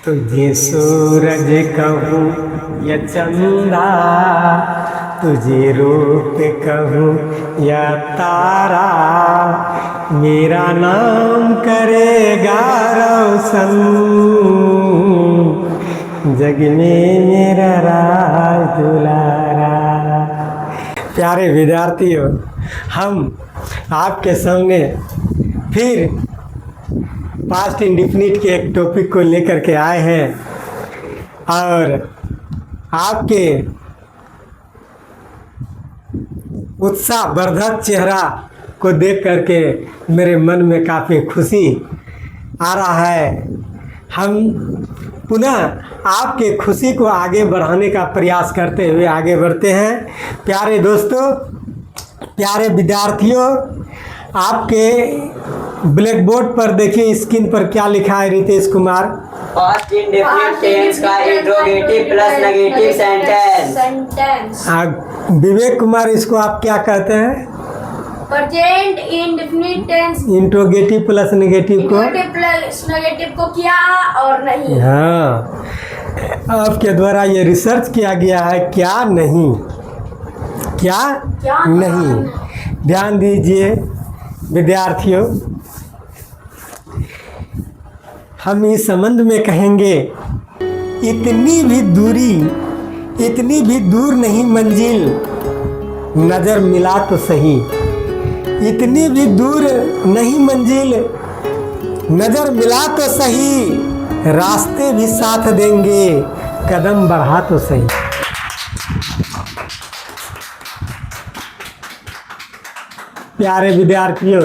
तुझे सूरज कहूँ या चंदा, तुझे रूप कहूँ या तारा, मेरा नाम करेगा रोशन, जग में मेरा राज दुलारा। प्यारे विद्यार्थियों, हम आपके सामने फिर पास्ट इंडिफिनिट के एक टॉपिक को लेकर के आए हैं और आपके उत्साहवर्धक चेहरा को देख करके मेरे मन में काफ़ी खुशी आ रहा है। हम पुनः आपके खुशी को आगे बढ़ाने का प्रयास करते हुए आगे बढ़ते हैं। प्यारे दोस्तों, प्यारे विद्यार्थियों, आपके ब्लैक बोर्ड पर देखिए स्क्रीन पर क्या लिखा है Ritesh Kumar. Past indefinite tense का interrogative plus negative sentence. Vivek Kumar, इसको आप क्या कहते हैं? Present indefinite tense. Interrogative plus negative को क्या और नहीं। हाँ, आपके द्वारा ये रिसर्च किया गया है क्या नहीं, क्या नहीं। ध्यान दीजिए विद्यार्थियों, हम इस संबंध में कहेंगे इतनी भी दूर नहीं मंजिल, नजर मिला तो सही। इतनी भी दूर नहीं मंजिल, नजर मिला तो सही, रास्ते भी साथ देंगे, कदम बढ़ा तो सही। प्यारे विद्यार्थियों,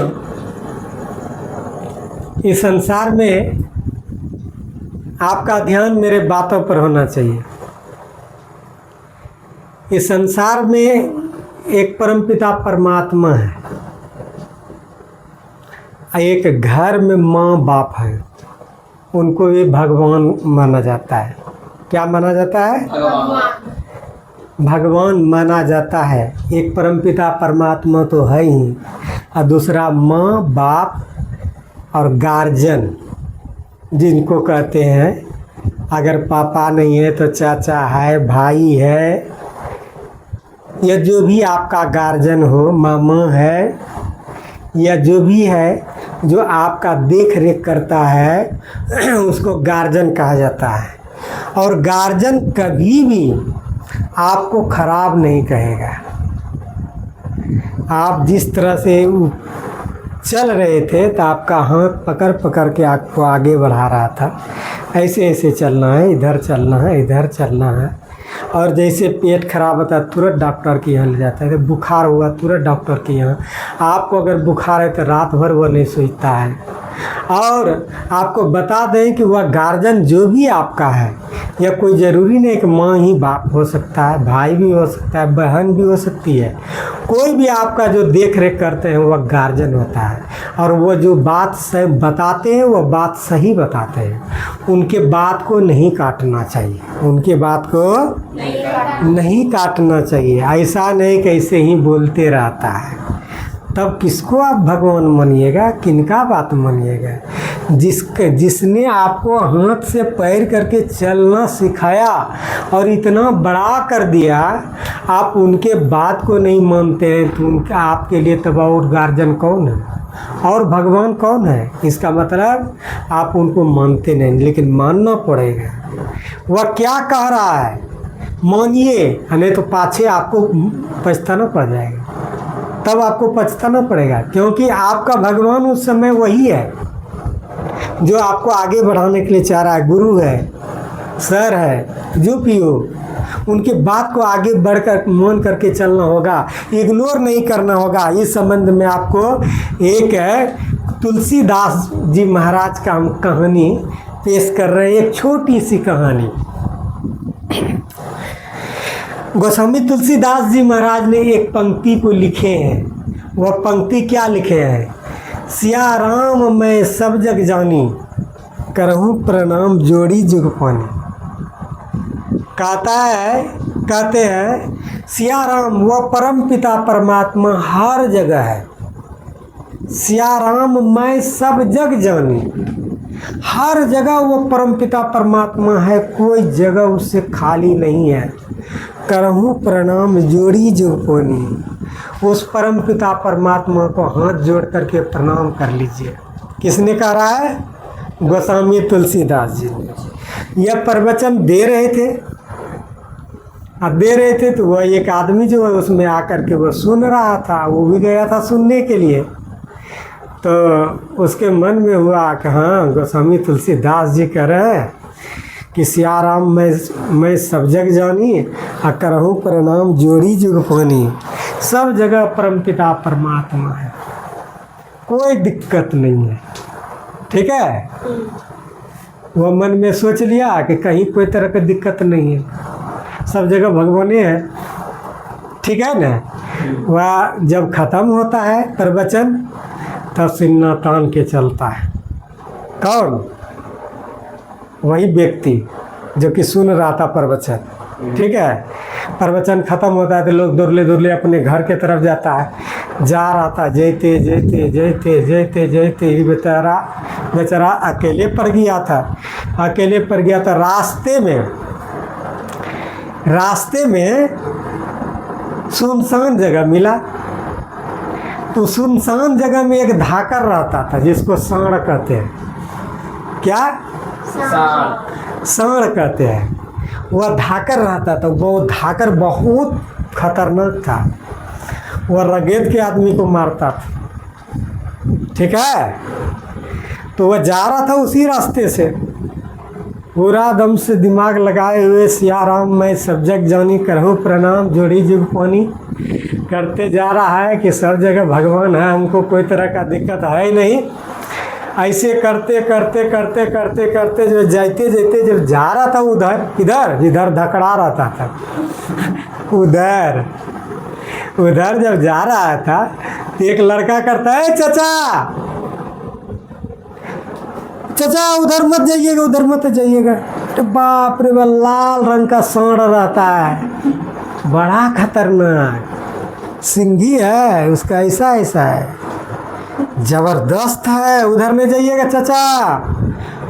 इस संसार में आपका ध्यान मेरे बातों पर होना चाहिए। इस संसार में एक परमपिता परमात्मा है, एक घर में माँ बाप है, उनको भी भगवान माना जाता है। क्या माना जाता है? भगवान माना जाता है। एक परमपिता परमात्मा तो है ही, और दूसरा माँ बाप और गार्जियन जिनको कहते हैं। अगर पापा नहीं है तो चाचा है, भाई है, या जो भी आपका गार्जियन हो, मामा है, या जो भी है जो आपका देख रेख करता है उसको गार्जियन कहा जाता है। और गार्जियन कभी भी आपको खराब नहीं कहेगा। आप जिस तरह से चल रहे थे तो आपका हाथ पकड़ पकड़ के आपको आगे बढ़ा रहा था, ऐसे ऐसे चलना है, इधर चलना है, इधर चलना है। और जैसे पेट खराब होता है तुरंत डॉक्टर के यहाँ ले जाता है, तो बुखार हुआ तुरंत डॉक्टर के यहाँ। आपको अगर बुखार है तो रात भर वो नहीं सोचता है। और आपको बता दें कि वह गार्जियन जो भी आपका है, या कोई ज़रूरी नहीं कि माँ ही बाप हो सकता है, भाई भी हो सकता है, बहन भी हो सकती है, कोई भी आपका जो देख रेख करते हैं वह गार्जियन होता है। और वो जो बात सही बताते हैं वह बात सही बताते हैं। उनके बात को नहीं काटना चाहिए, उनके बात को नहीं काटना चाहिए। ऐसा नहीं कि ऐसे ही बोलते रहता है, तब किसको आप भगवान मानिएगा, किनका बात मानिएगा? जिसने आपको हाथ से पैर करके चलना सिखाया और इतना बड़ा कर दिया, आप उनके बात को नहीं मानते हैं तो उनका आपके लिए तब और गार्जियन कौन है और भगवान कौन है? इसका मतलब आप उनको मानते नहीं, लेकिन मानना पड़ेगा। वह क्या कह रहा है मानिए, नहीं तो पाछे आपको पछताना पड़ जाएगा। तब आपको पछताना पड़ेगा, क्योंकि आपका भगवान उस समय वही है जो आपको आगे बढ़ाने के लिए चाह रहा है। गुरु है, सर है, जो भी हो, उनकी बात को आगे बढ़कर मान करके चलना होगा, इग्नोर नहीं करना होगा। इस संबंध में आपको एक तुलसीदास जी महाराज का हम कहानी पेश कर रहे हैं, एक छोटी सी कहानी। गोस्वामी तुलसीदास जी महाराज ने एक पंक्ति को लिखे हैं। वह पंक्ति क्या लिखे हैं? सिया राम मैं सब जग जानी, करहूँ प्रणाम जोड़ी जुग पानी। कहते हैं सिया राम वह परम पिता परमात्मा हर जगह है। सिया राम मैं सब जग जानी, हर जगह वो परमपिता परमात्मा है, कोई जगह उससे खाली नहीं है। करहूँ प्रणाम जोड़ी जो कोनी, उस परमपिता परमात्मा को हाथ जोड़ करके प्रणाम कर लीजिए। किसने कह रहा है? गोस्वामी तुलसीदास जी ने। यह प्रवचन दे रहे थे, तो वह एक आदमी जो है उसमें आकर के वो सुन रहा था, वो भी गया था सुनने के लिए। तो उसके मन में हुआ कि हाँ, गोस्वामी तुलसीदास जी कह रहे हैं कि सियाराम मैं सब जग जानी, आ करहूँ प्रणाम जोड़ी जुग पानी। सब जगह परमपिता परमात्मा है, कोई दिक्कत नहीं है। ठीक है, वह मन में सोच लिया कि कहीं कोई तरह की दिक्कत नहीं है, सब जगह भगवान है। ठीक है ना। वह जब ख़त्म होता है प्रवचन, तब सिन्ना तान के चलता है। कौन? वही व्यक्ति जो कि सुन रहा था प्रवचन। ठीक है, प्रवचन ख़त्म होता है तो लोग दुरले अपने घर के तरफ जाता है। जा रहा था, जयते ही बेचारा अकेले पड़ गया था। रास्ते में सुनसान जगह मिला। तो सुनसान जगह में एक धाकर रहता था, जिसको सांड कहते हैं। क्या? सांड कहते हैं। वह धाकर रहता था। वो धाकर बहुत खतरनाक था, वह रगेद के आदमी को मारता था। ठीक है, तो वह जा रहा था उसी रास्ते से, पूरा दम से दिमाग लगाए हुए सियाराम मैं सब जग जानी, करहूँ प्रणाम जोड़ी जुग पानी करते जा रहा है कि सब जगह भगवान है, हमको कोई तरह का दिक्कत है ही नहीं। ऐसे करते जो जाते जब जा रहा था इधर धकड़ा रहता था। उधर जब जा रहा था तो एक लड़का करता है, चाचा उधर मत जाइएगा। तो बाप रे, लाल रंग का सांड रहता है, बड़ा खतरनाक सिंगी है उसका, ऐसा है, जबरदस्त है। उधर नहीं जाइएगा चाचा।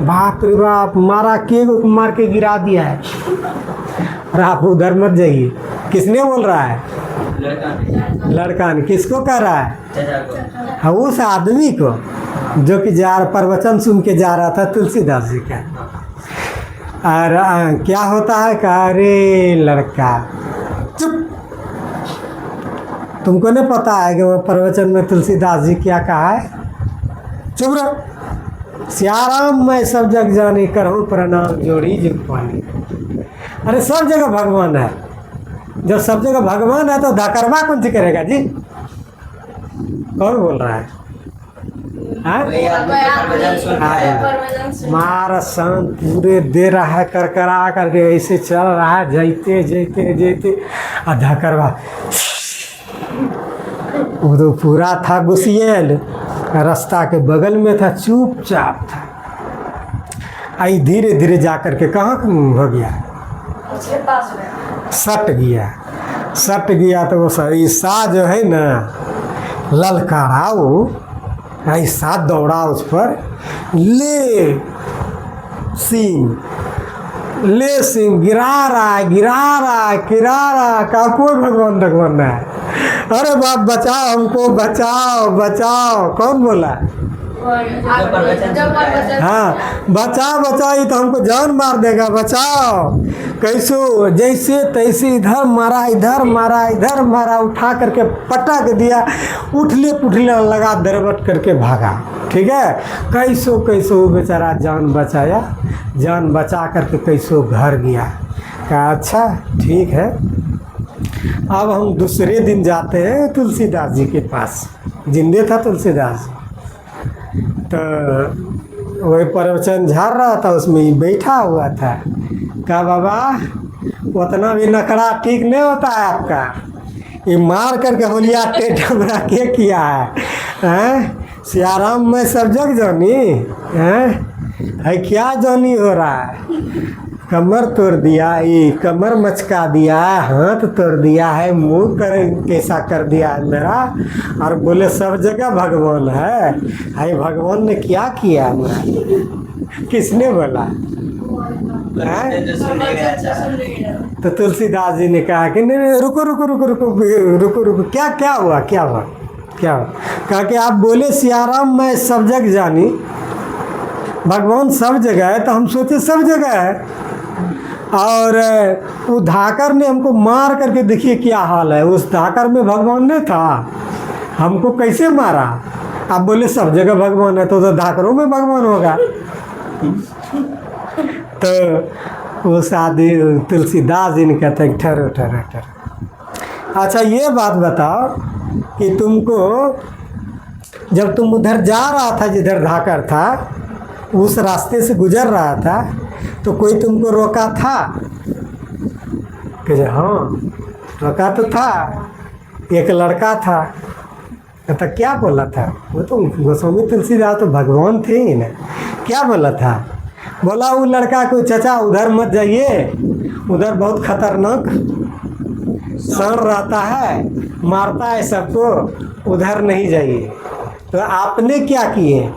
बाप रे बाप, मार के गिरा दिया है। और आप उधर मत जाइए। किसने बोल रहा है? लड़का ने। किसको कह रहा है? हाँ, उस आदमी को जो कि प्रवचन सुन के जा रहा था तुलसीदास जी का। और क्या होता है कि अरे लड़का चुप, तुमको नहीं पता है कि वो प्रवचन में तुलसीदास जी क्या कहा है? चुप रहो। सियाराम मैं सब जग जानी, करहूँ प्रणाम जोड़ी जुग पानी। अरे सब जगह भगवान है। जब सब जगह भगवान है तो धकरवा कौन सी करेगा जी? कौन बोल रहा है? मारा शांत पूरे दे रहा है, करकरा करके ऐसे चल रहा है, जैते धकरवा। वो तो पूरा था गुसियल, रास्ता के बगल में था, चुपचाप था। आई धीरे धीरे जा करके कहाँ हो गया? सट गया। तो वो ईसा जो है ना, ललकारा, वो ऐसा दौड़ा उस पर, ले सिंह गिरा रहा है, का कोई भगवान है। अरे बाप बचाओ, हमको बचाओ। कौन बोला? हाँ, बचाओ, ये तो हमको जान मार देगा, बचाओ। कैसो जैसे तैसे इधर मारा, उठा करके पटक दिया, उठले पुठले लगा, दरबट करके भागा। ठीक है, कैसो वो बेचारा जान बचा करके कैसो घर गया। कहा अच्छा ठीक है, अब हम दूसरे दिन जाते हैं तुलसीदास जी के पास। जिंदे था तुलसीदास जी, तो वही प्रवचन झाड़ रहा था, उसमें ही बैठा हुआ था। कहा बाबा, उतना भी नखरा ठीक नहीं होता है आपका, ये मार करके होलिया टेढ़ा बना के किया है। सियाराम में सब जग जानी है, क्या जानी हो रहा है? कमर तोड़ दिया, ये कमर मचका दिया, हाथ तोड़ दिया है, मुंह कैसा कर दिया है मेरा, और बोले सब जगह भगवान है। भगवान ने क्या किया? किसने बोला? बोलते तो सुनेगा अच्छा। तो तुलसीदास जी ने कहा कि नहीं नहीं, रुको रुको रुको रुको रुको रुको, क्या क्या हुआ क्या हुआ क्या हुआ? कहा कि आप बोले सियाराम मैं सब जग जानी, भगवान सब जगह है, तो हम सोचे सब जगह है, और वो धाकर ने हमको मार करके देखिए क्या हाल है, उस धाकर में भगवान नहीं था, हमको कैसे मारा? आप बोले सब जगह भगवान है, तो धाकरों में भगवान होगा। तो उस आदमी तुलसीदास जी ने कहते हैं ठहरो ठहरो ठहरो। अच्छा ये बात बताओ कि तुमको जब तुम उधर जा रहा था, जिधर धाकर था, उस रास्ते से गुजर रहा था, तो कोई तुमको रोका था? कि हाँ रोका तो था, एक लड़का था। तो क्या बोला था? वो तो गोस्वामी तुलसीदास तो भगवान थे ही ना। क्या बोला था? बोला वो लड़का को, चाचा उधर मत जाइए, उधर बहुत खतरनाक सांड रहता है, मारता है सबको, उधर नहीं जाइए। तो आपने क्या किए?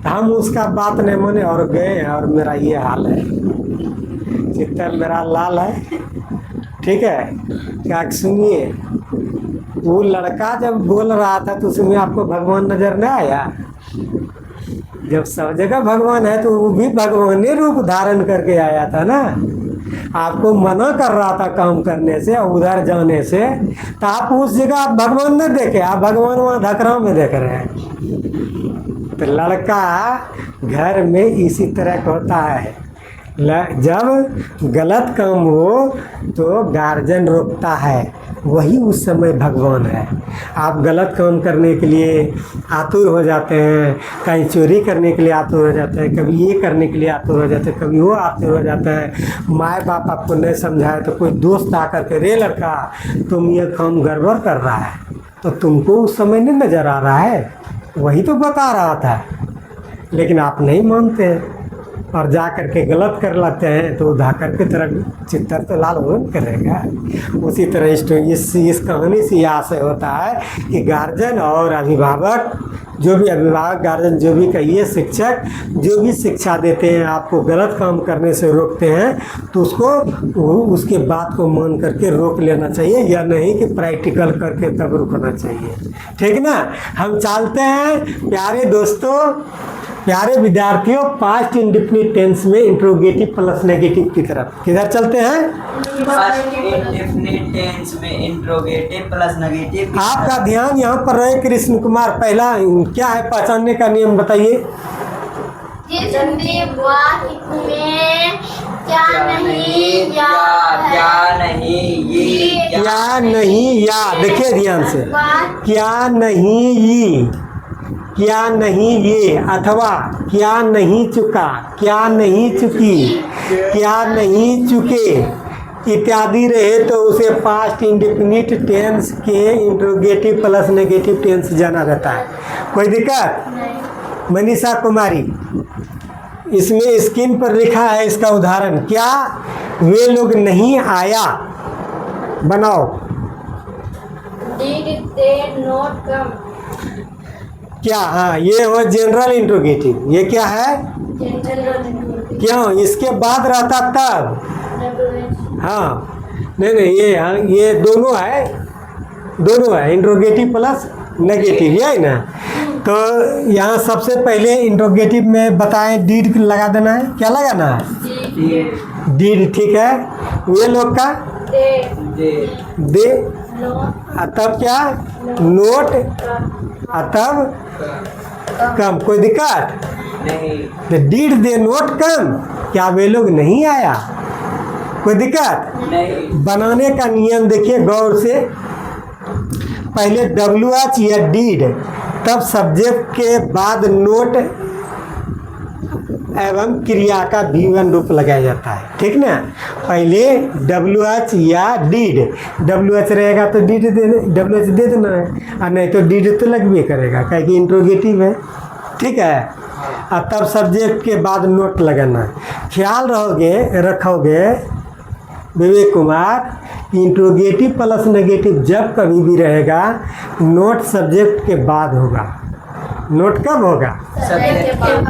हम उसका बात नहीं माने और गए, और मेरा ये हाल है, चित्तर मेरा लाल है। ठीक है, क्या सुनिए, वो लड़का जब बोल रहा था तो उसमें आपको भगवान नजर नहीं आया? जब सब जगह भगवान है तो वो भी भगवान ने रूप धारण करके आया था ना। आपको मना कर रहा था काम करने से और उधर जाने से, तो आप उस जगह आप भगवान न देखे, आप भगवान वहाँ धकराव में देख रहे हैं। तो लड़का घर में इसी तरह का होता है, जब गलत काम हो तो गार्जियन रोकता है, वही उस समय भगवान है। आप गलत काम करने के लिए आतुर हो जाते हैं, कहीं चोरी करने के लिए आतुर हो जाते हैं, कभी ये करने के लिए आतुर हो जाते हैं, कभी वो आतुर हो जाता है। माँ बाप आपको नहीं समझाए तो कोई दोस्त आकर के, रे लड़का तुम ये काम गड़बड़ कर रहा है, तो तुमको उस समय नहीं नज़र आ रहा है, वही तो बता रहा था, लेकिन आप नहीं मानते और जा कर के गलत कर लेते हैं, तो धाकर की तरह चित्तर तो लाल हो करेगा। उसी तरह इस कहानी से यह आशय होता है कि गार्जियन और अभिभावक, जो भी अभिभावक गार्जियन जो भी कहिए, शिक्षक जो भी शिक्षा देते हैं, आपको गलत काम करने से रोकते हैं, तो उसके बात को मान करके रोक लेना चाहिए, या नहीं कि प्रैक्टिकल करके तब रुकना चाहिए। ठीक ना? हम चलते हैं प्यारे दोस्तों, प्यारे विद्यार्थियों, पास्ट इंडेफिनिट टेंस में इंट्रोगेटिव प्लस नेगेटिव की तरफ। किधर चलते हैं? पास्ट इंडेफिनिट टेंस में इंट्रोगेटिव प्लस नेगेटिव। आपका ध्यान यहाँ पर रहे कृष्ण कुमार। पहला क्या है पहचानने का नियम बताइए? जिस हिंदी वाक्य में क्या नहीं या क्या नहीं ये क्या नहीं या, देखिए ध्यान से, क्या नहीं ये, क्या नहीं ये, अथवा क्या नहीं चुका, क्या नहीं चुकी, क्या नहीं चुके इत्यादि रहे तो उसे पास्ट इंडेफिनिट टेंस के इंट्रोगेटिव प्लस नेगेटिव टेंस जाना जाता है। कोई दिक्कत? मनीषा कुमारी, इसमें स्क्रीन पर लिखा है इसका उदाहरण, क्या वे लोग नहीं आया, बनाओ। Did they not come? क्या? हाँ, ये हो जनरल इंट्रोगेटिव। ये क्या है? क्यों? इसके बाद रहता तब। हाँ, नहीं ये दोनों है इंट्रोगेटिव प्लस नेगेटिव, ये है ना। तो यहाँ सबसे पहले इंट्रोगेटिव में बताएं, डीड लगा देना है। क्या लगाना है? डीड। ठीक है, ये लोग का दे, तब क्या? नोट, तब कम। कोई दिक्कत नहीं? डीड दे नोट कम, क्या वे लोग नहीं आया? कोई दिक्कत नहीं। बनाने का नियम देखिए गौर से। पहले WH या डीड, तब सब्जेक्ट के बाद नोट एवं क्रिया का V1 रूप लगाया जाता है। ठीक ना? पहले WH या डीड, WH रहेगा तो डीड WH दे देना है, और नहीं तो डीड तो लगबे करेगा, क्या कि इंट्रोगेटिव है। ठीक है, और तब सब्जेक्ट के बाद नोट लगाना है। ख्याल रखोगे Vivek Kumar, interrogative plus negative जब कभी भी रहेगा, नोट सब्जेक्ट के बाद होगा। नोट कब होगा? सब्जेक्ट के बाद।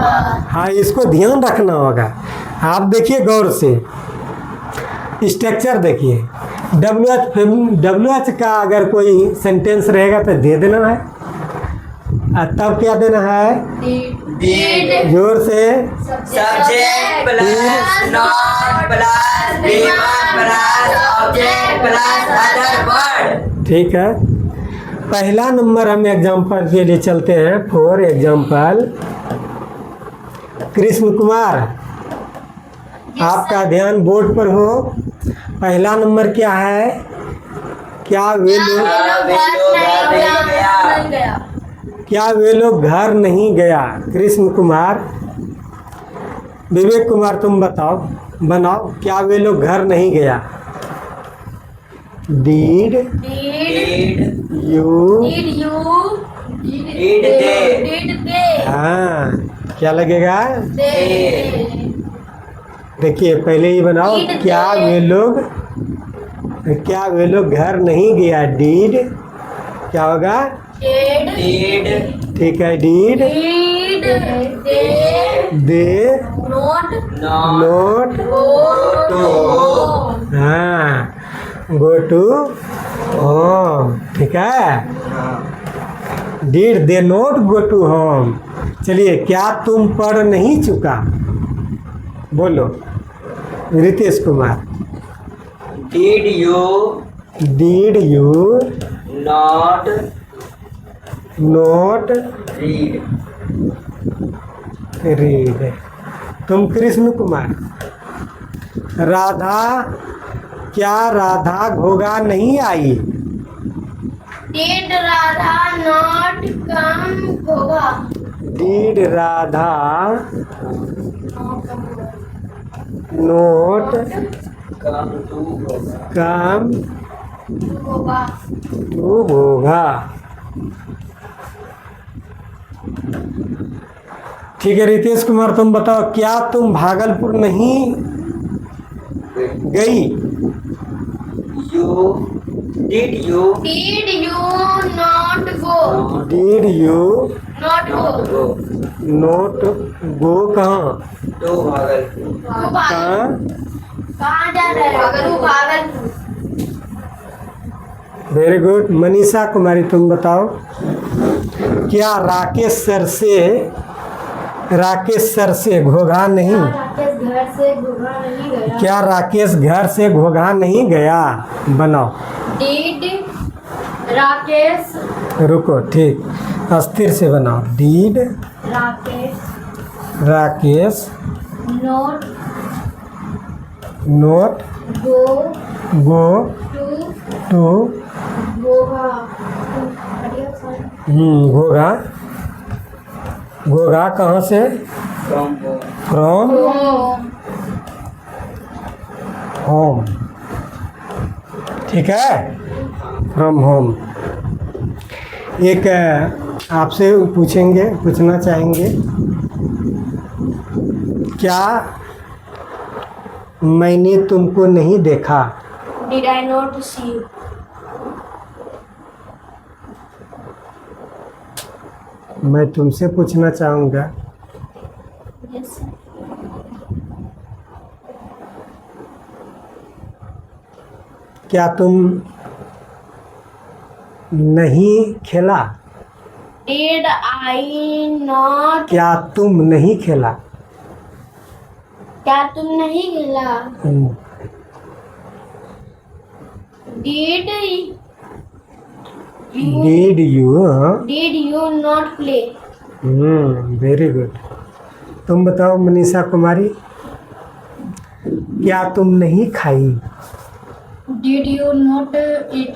हाँ, इसको ध्यान रखना होगा। आप देखिए गौर से, स्ट्रक्चर देखिए। WH का अगर कोई सेंटेंस रहेगा तो दे देना है, और तब क्या देना है? Did जोर से। subject plus not plus V1 plus object plus other word। ठीक है, पहला नंबर हम एग्जाम्पल के लिए चलते हैं। फॉर एग्जाम्पल, कृष्ण कुमार, आपका ध्यान बोर्ड पर हो। पहला नंबर क्या है? क्या वे लोग घर नहीं गया? कृष्ण कुमार, विवेक कुमार तुम बताओ, बनाओ, क्या वे लोग घर नहीं गया? Did Did you? did they हाँ, क्या लगेगा? they देखिए पहले ही बनाओ। Did क्या वे लोग घर नहीं गया? Did क्या होगा? did ठीक है, did they not हाँ go to home? ठीक है, did they not go to home. चलिए, क्या तुम पढ़ नहीं चुका? बोलो Ritesh Kumar. did you not not read? Read. तुम कृष्ण कुमार। राधा, क्या राधा घोगा नहीं आई? Did Radha not come होगा? Did Radha not Come to होगा। कम होगा। टू होगा। ठीक है, रितेश कुमार तुम बताओ, क्या तुम भागलपुर नहीं गई? Did you Did you not go? Did you Not go. go note गो? कहाँ? to भागलपुर? तू भागल कहाँ? कहाँ जा रहा है? तू भागलपुर। Very good. मनीषा कुमारी तुम बताओ, क्या राकेश सर से घोघा नहीं? राकेश घर से घूमा नहीं गया। क्या राकेश घर से घोघा नहीं गया? बनाओ। Did राकेश रुको, ठीक, अस्थिर से बनाओ। Did Rakesh not not go go to to Goa. Ghogha. Ghogha कहाँ से? From home। From home. ठीक है, फ्रॉम होम। एक आपसे पूछना चाहेंगे, क्या मैंने तुमको नहीं देखा? Did I not see you? मैं तुमसे पूछना चाहूँगा, Yes, sir. क्या तुम नहीं खेला? Did I not? क्या तुम नहीं खेला? क्या तुम नहीं खेला? Did did you? Did you not play? Very good. तुम बताओ मनीषा कुमारी, क्या तुम नहीं खाई? Did you not eat?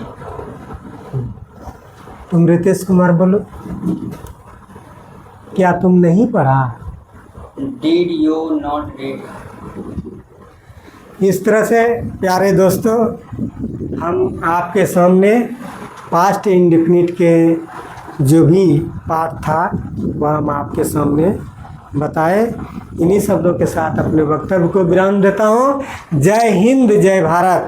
तुम रितेश कुमार बोलो, क्या तुम नहीं पढ़ा? Did you not read? इस तरह से प्यारे दोस्तों, हम आपके सामने पास्ट इंडेफिनिट के जो भी पार्ट था वह हम आपके सामने बताए। इन्हीं शब्दों के साथ अपने वक्तव्य को विराम देता हूँ। जय हिंद, जय भारत।